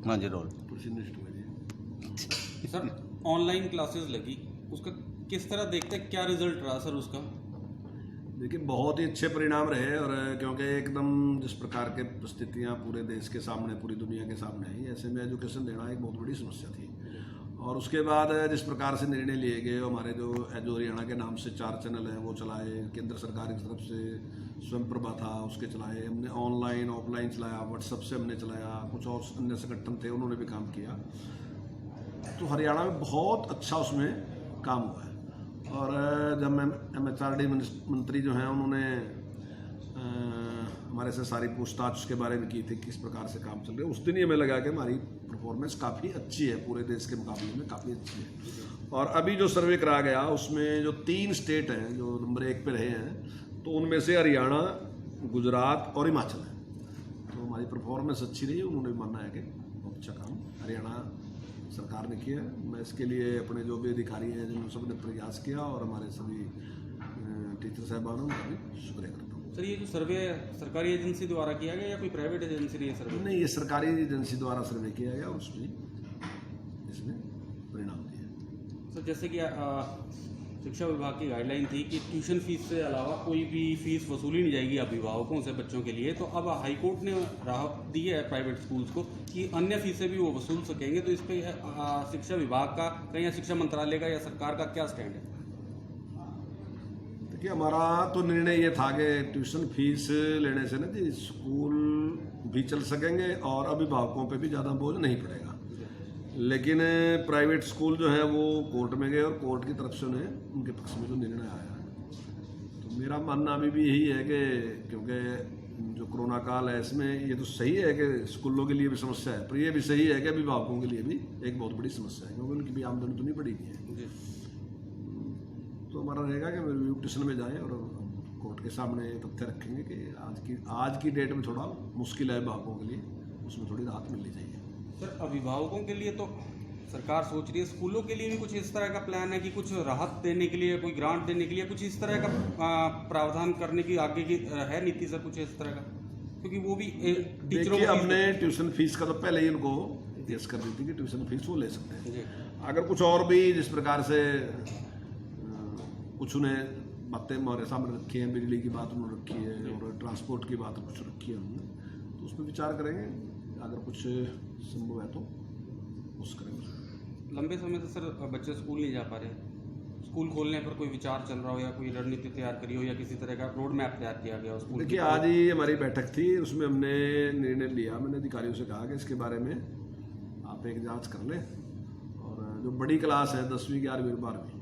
हाँ जी role. Sir online classes लगी, उसका किस तरह देखते हैं, क्या रिजल्ट रहा सर उसका? देखिए बहुत ही अच्छे परिणाम रहे, और क्योंकि एकदम जिस प्रकार के परिस्थितियाँ पूरे देश के सामने, पूरी दुनिया के सामने आई, ऐसे में एजुकेशन देना एक बहुत बड़ी समस्या थी। और उसके बाद जिस प्रकार से निर्णय लिए गए, हमारे जो एजो हरियाणा के नाम से 4 चैनल हैं वो चलाए, केंद्र सरकार की तरफ से स्वयं प्रभा था उसके चलाए, हमने ऑनलाइन ऑफलाइन चलाया, व्हाट्सएप से हमने चलाया, कुछ और अन्य संगठन थे उन्होंने भी काम किया। तो हरियाणा में बहुत अच्छा उसमें काम हुआ है। और जब मैं MHRD मंत्री जो हैं उन्होंने हमारे से सारी पूछताछ उसके बारे में की थी, किस प्रकार से काम चल रहा है। उस दिन ही हमें लगा कि हमारी परफॉर्मेंस काफ़ी अच्छी है, पूरे देश के मुकाबले में काफ़ी अच्छी है। और अभी जो सर्वे कराया गया उसमें जो 3 स्टेट हैं जो नंबर 1 पे रहे हैं, तो उनमें से हरियाणा, गुजरात और हिमाचल है। तो हमारी परफॉर्मेंस अच्छी रही, उन्होंने माना है कि बहुत अच्छा काम हरियाणा सरकार ने किया। मैं इसके लिए अपने जो भी अधिकारी हैं जिन्होंने सबने प्रयास किया, और हमारे सभी टीचर साहबानों का भी शुक्रिया करता हूँ। सर ये जो सर्वे सरकारी एजेंसी द्वारा किया गया या कोई प्राइवेट एजेंसी ने ये सर्वे? नहीं, ये सरकारी एजेंसी द्वारा सर्वे किया गया और उसमें इसने परिणाम दिए। सर जैसे कि शिक्षा विभाग की गाइडलाइन थी कि ट्यूशन फीस से अलावा कोई भी फीस वसूली नहीं जाएगी अभिभावकों से बच्चों के लिए, तो अब हाईकोर्ट ने राहत दी है प्राइवेट स्कूल्स को कि अन्य फीसें भी वो वसूल सकेंगे। तो इस पर शिक्षा विभाग का या शिक्षा मंत्रालय का या सरकार का क्या स्टैंड है? देखिए हमारा तो निर्णय ये था कि ट्यूशन फीस लेने से ना जी स्कूल भी चल सकेंगे और अभिभावकों पे भी ज़्यादा बोझ नहीं पड़ेगा। लेकिन प्राइवेट स्कूल जो है वो कोर्ट में गए और कोर्ट की तरफ से उन्हें उनके पक्ष में जो निर्णय आया है, तो मेरा मानना अभी भी यही है कि क्योंकि जो कोरोना काल है इसमें ये तो सही है कि स्कूलों के लिए भी समस्या है, पर ये भी सही है कि अभिभावकों के लिए भी एक बहुत बड़ी समस्या है, क्योंकि उनकी भी आमदनी तो नहीं बढ़ेगी है। तो हमारा रहेगा कि रिव्यू पिटिशन में जाएं और कोर्ट के सामने तथ्य रखेंगे कि आज की डेट में थोड़ा मुश्किल है अभिभावकों के लिए, उसमें थोड़ी राहत मिलनी चाहिए। सर अभिभावकों के लिए तो सरकार सोच रही है, स्कूलों के लिए भी कुछ इस तरह का प्लान है कि कुछ राहत देने के लिए, कोई ग्रांट देने के लिए कुछ इस तरह का प्रावधान करने की आगे की है नीति सर, कुछ इस तरह का? क्योंकि वो भी टीचरों देखिए अपने ट्यूशन फीस का तो पहले ही उनको केस कर दी थी कि ट्यूशन फीस वो ले सकते हैं। अगर कुछ और भी जिस प्रकार से कुछ उन्हें बातें हमारे सामने रखी हैं, बिजली की बात उन्होंने रखी है और ट्रांसपोर्ट की बात कुछ रखी है उन्होंने, तो उस पर विचार करेंगे, अगर कुछ संभव है तो उस करेंगे। लंबे समय से सर बच्चे स्कूल नहीं जा पा रहे, स्कूल खोलने पर कोई विचार चल रहा हो या कोई रणनीति तैयार करी हो या किसी तरह का रोड मैप तैयार किया गया हो स्कूल? देखिए आज ही हमारी बैठक थी, उसमें हमने निर्णय लिया, मैंने अधिकारियों से कहा कि इसके बारे में आप एक जांच कर लें, और जो बड़ी क्लास है 10वीं 11वीं और 12वीं,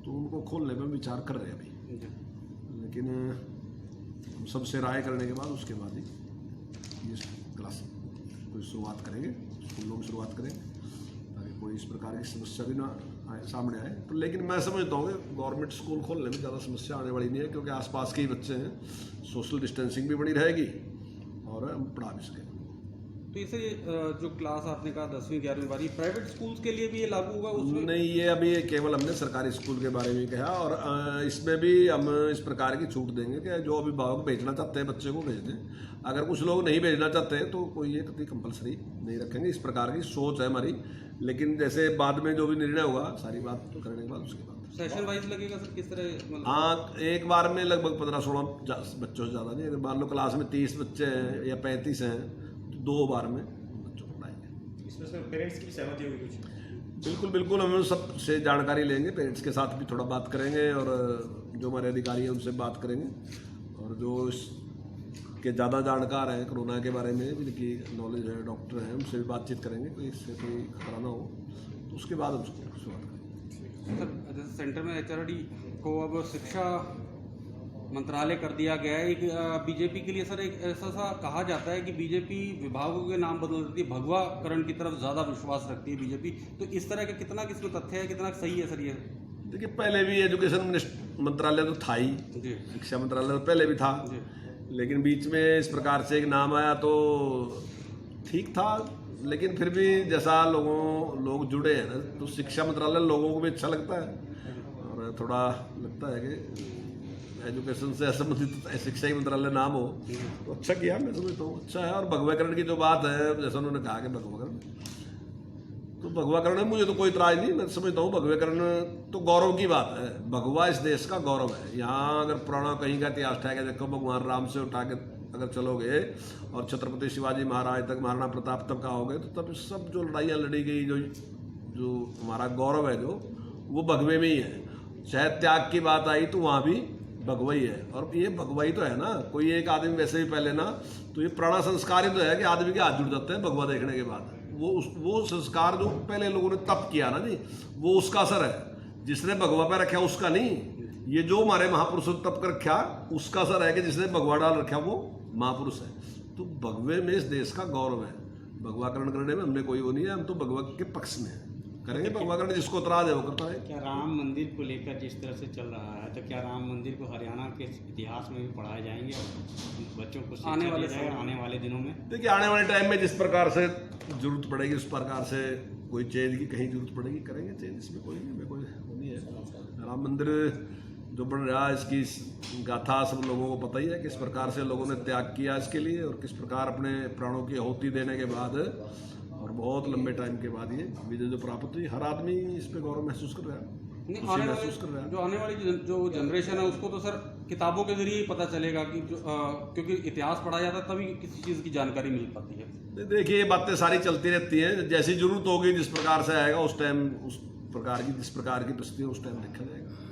तो उनको खोलने पर विचार कर रहे हैं अभी। लेकिन हम सबसे राय करने के बाद उसके बाद ही इस क्लास कोई शुरुआत करेंगे, स्कूलों की शुरुआत करेंगे, ताकि कोई इस प्रकार की समस्या भी ना सामने आए। तो लेकिन मैं समझता हूँ कि गवर्नमेंट स्कूल खोलने में ज़्यादा समस्या आने वाली नहीं है, क्योंकि आसपास के ही बच्चे हैं, सोशल डिस्टेंसिंग भी बनी रहेगी और हम पढ़ा भी सकेंगे। तो इसे जो क्लास आपने कहा 10वीं 11वीं 12वीं प्राइवेट स्कूल्स के लिए भी ये लागू होगा उसमें? नहीं, ये अभी केवल हमने सरकारी स्कूल के बारे में कहा, और इसमें भी हम इस प्रकार की छूट देंगे कि जो अभिभावक भेजना चाहते हैं बच्चे को भेज दें, अगर कुछ लोग नहीं भेजना चाहते हैं तो कोई ये कभी कंपलसरी नहीं रखेंगे। इस प्रकार की सोच है हमारी, लेकिन जैसे बाद में जो भी निर्णय होगा सारी बात करने के बाद उसके बाद सेशन वाइज लगेगा सर, किस तरह? हाँ, एक बार में लगभग 15-16 बच्चों से ज़्यादा नहीं। अगर मान लो क्लास में 30 बच्चे हैं या 35 हैं तो 2 बार में बच्चों को पढ़ाएंगे। इसमें सर पेरेंट्स की भी सहमति होगी कुछ? बिल्कुल बिल्कुल, हम सबसे जानकारी लेंगे, पेरेंट्स के साथ भी थोड़ा बात करेंगे, और जो हमारे अधिकारी हैं उनसे बात करेंगे, और जो के ज़्यादा जानकार हैं कोरोना के बारे में, जिनकी नॉलेज है, डॉक्टर हैं, उनसे भी बातचीत करेंगे, कोई इससे कोई खतरा ना हो, तो उसके बाद हम उसको शुरुआत करेंगे। सर जैसे सेंटर में HRD को अब शिक्षा मंत्रालय कर दिया गया है। एक बीजेपी के लिए सर एक ऐसा सा कहा जाता है कि बीजेपी विभागों के नाम बदल देती है, भगवाकरण की तरफ ज़्यादा विश्वास रखती है बीजेपी, तो इस तरह का कितना किसमें तथ्य है, कितना सही है सर ये? देखिए पहले भी एजुकेशन मंत्रालय तो था ही, शिक्षा मंत्रालय तो पहले भी था, लेकिन बीच में इस प्रकार से एक नाम आया तो ठीक था, लेकिन फिर भी जैसा लोग जुड़े हैं ना, तो शिक्षा मंत्रालय लोगों को भी अच्छा लगता है, और थोड़ा लगता है कि एजुकेशन से संबंधित शिक्षा ही मंत्रालय नाम हो तो अच्छा किया, मैं समझता हूँ अच्छा है। और भगवाकरण की जो बात है, जैसा उन्होंने कहा कि भगवाकरण, तो भगवाकरण है, मुझे तो कोई इतराज नहीं, मैं समझता हूँ भगवाकरण तो गौरव की बात है। भगवा इस देश का गौरव है। यहाँ अगर पुराना कहीं का इतिहास ठहरा देखो, भगवान राम से उठा के अगर चलोगे और छत्रपति शिवाजी महाराज तक, महाराणा प्रताप तक आओगे, तो तब सब जो लड़ाइयाँ लड़ी गई, जो हमारा गौरव है, जो वो भगवे में ही है। चाहे त्याग की बात आई तो वहाँ भी भगवा ही है। और ये भगवा ही तो है ना, कोई एक आदमी वैसे भी पहले ना, तो ये पुराना संस्कार ही तो है कि आदमी के हाथ जुड़ जाते हैं भगवा देखने के बाद। वो संस्कार जो पहले लोगों ने तप किया ना जी, वो उसका असर है। जिसने भगवा पे रखा उसका नहीं, ये जो हमारे महापुरुषों ने तप कर रखा उसका असर है कि जिसने भगवा डाल रखा वो महापुरुष है। तो भगवे में इस देश का गौरव है। भगवाकरण करने में हमने कोई वो नहीं है, हम तो भगवा के पक्ष में है, करेंगे भगवाकरण, जिसको इतराज है वो करता है। क्या राम मंदिर को लेकर जिस तरह से चल रहा है, तो क्या राम मंदिर को हरियाणा के इतिहास में भी पढ़ाए जाएंगे और बच्चों को शिक्षा आने वाले दी जाएगी आने वाले दिनों में? देखिए आने वाले टाइम में जिस प्रकार से जरूरत पड़ेगी, उस प्रकार से कोई चेंज की कहीं जरूरत पड़ेगी करेंगे चेंज, इसमें कोई नहीं है। राम मंदिर जो बन रहा है, इसकी गाथा सब लोगों को पता ही है, किस प्रकार से लोगों ने त्याग किया इसके लिए और किस प्रकार अपने प्राणों की आहुति देने के बाद और बहुत लंबे टाइम के बाद ये विजय जो प्राप्त हुई, हर आदमी इस पे गौरव महसूस कर रहा है, नहीं, खुशी आने महसूस कर रहा है। जो आने वाली जो जनरेशन है उसको तो सर किताबों के जरिए ही पता चलेगा कि क्योंकि इतिहास पढ़ा जाता है तभी किसी चीज़ की जानकारी मिल पाती है। देखिए ये बातें सारी चलती रहती हैं, जैसी जरूरत होगी जिस प्रकार से आएगा उस टाइम, उस प्रकार की जिस प्रकार की परिस्थिति उस टाइम देखा जाएगा।